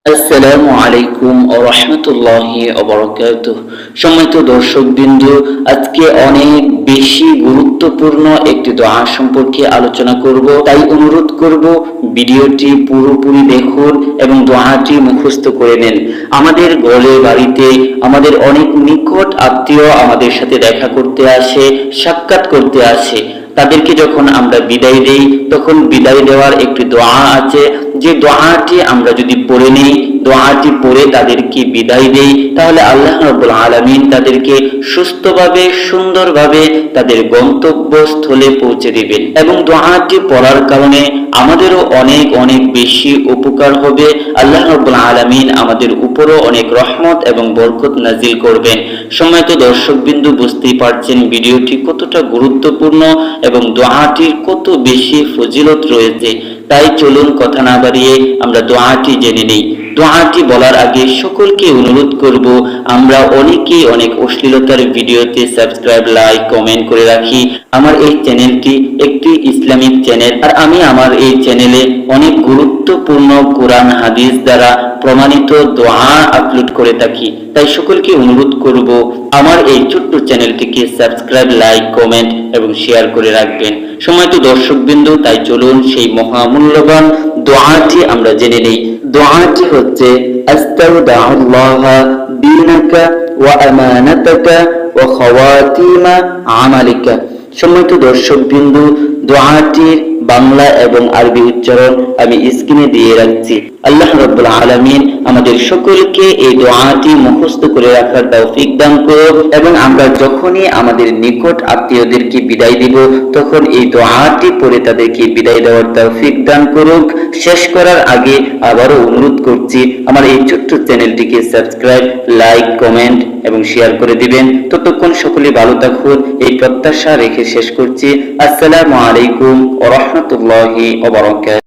আসসালামু আলাইকুম ওয়া রাহমাতুল্লাহি ওয়া বারাকাতুহু। সম্মানিত দর্শকবৃন্দ, আজকে অনেক বেশি গুরুত্বপূর্ণ একটি দোয়া সম্পর্কে আলোচনা করব। তাই অনুরোধ করব ভিডিওটি পুরোপুরি দেখুন এবং দোয়াটি মুখস্থ করে নেন। আমাদের ঘরে বাড়িতে আমাদের অনেক নিকট আত্মীয় আমাদের সাথে দেখা করতে আসে, সাক্ষাৎ করতে আসে। তাদেরকে যখন আমরা বিদায় দেই তখন বিদায় দেওয়ার একটি দোয়া আছে, যে দোয়াটি আমরা যদি পড়ে নেই, দোয়াটি পড়ে তাদেরকে বিদায় দেই, তাহলে আল্লাহ রাব্বুল আলামিন তাদেরকে সুস্থভাবে সুন্দরভাবে তাদের গন্তব্যস্থলে পৌঁছে দিবেন এবং দোয়াটি পড়ার কারণে আমাদেরও অনেক অনেক বেশি উপকার হবে। আল্লাহ রাব্বুল আলামিন আমাদের উপরও অনেক রহমত এবং বরকত নাজিল করবেন। সম্মানিত দর্শকবৃন্দ, বুঝতেই পারছেন ভিডিওটি কতটা গুরুত্বপূর্ণ এবং দোয়াটির কত বেশি ফজিলত রয়েছে। তাই চলুন কথা না বাড়িয়ে আমরা দোয়াটি জেনে নেই। দোয়াটি বলার আগে সকলকে অনুরোধ করব, আমরা অনেকেই অনেক অশ্লীলতার ভিডিওতে সাবস্ক্রাইব, লাইক, কমেন্ট করে রাখি। আমার এই চ্যানেলটি একটি ইসলামিক চ্যানেল, আর আমি আমার এই চ্যানেলে অনেক গুরুত্বপূর্ণ কোরআন হাদিস দ্বারা প্রমাণিত দোয়া আপলোড করে থাকি। তাই সকলকে অনুরোধ করব আমার এই ছোট্ট চ্যানেলটিকে সাবস্ক্রাইব, লাইক, কমেন্ট এবং শেয়ার করে রাখবেন। সম্মানিত দর্শকবৃন্দ, তাই চলুন সেই মহামূল্যবান দোয়াটি আমরা জেনে নেই। দোয়াটি হচ্ছে আস্তাউদাউল্লাহ দীনাকা ওয়া আমানাতাকা ওয়া খাওয়াতিমা আমালিকা। সম্মানিত দর্শকবৃন্দ, দোয়াটির বাংলা এবং আরবি উচ্চারণ আমি স্ক্রিনে দিয়ে রাখছি। আল্লাহ রাব্বুল আলামিন আমাদের সকলকে এই দোয়াটি মুখস্থ করে রাখার তৌফিক দান করুন এবং আমরা যখনই আমাদের নিকট আত্মীয়দেরকে বিদায় দিব তখন এই দোয়াটি পড়ে তাদেরকে বিদায় দেওয়ার তৌফিক দান করুক। শেষ করার আগে আবারও অনুরোধ করছি, আমার এই ছোট্ট চ্যানেলটিকে সাবস্ক্রাইব, লাইক, কমেন্ট এবং শেয়ার করে দিবেন। ততক্ষণ সকলে ভালো থাকুন এই প্রত্যাশা রেখে শেষ করছি। আসসালামু আলাইকুম ওয়া রাহমাতুল্লাহি ওয়া বারাকাতুহু।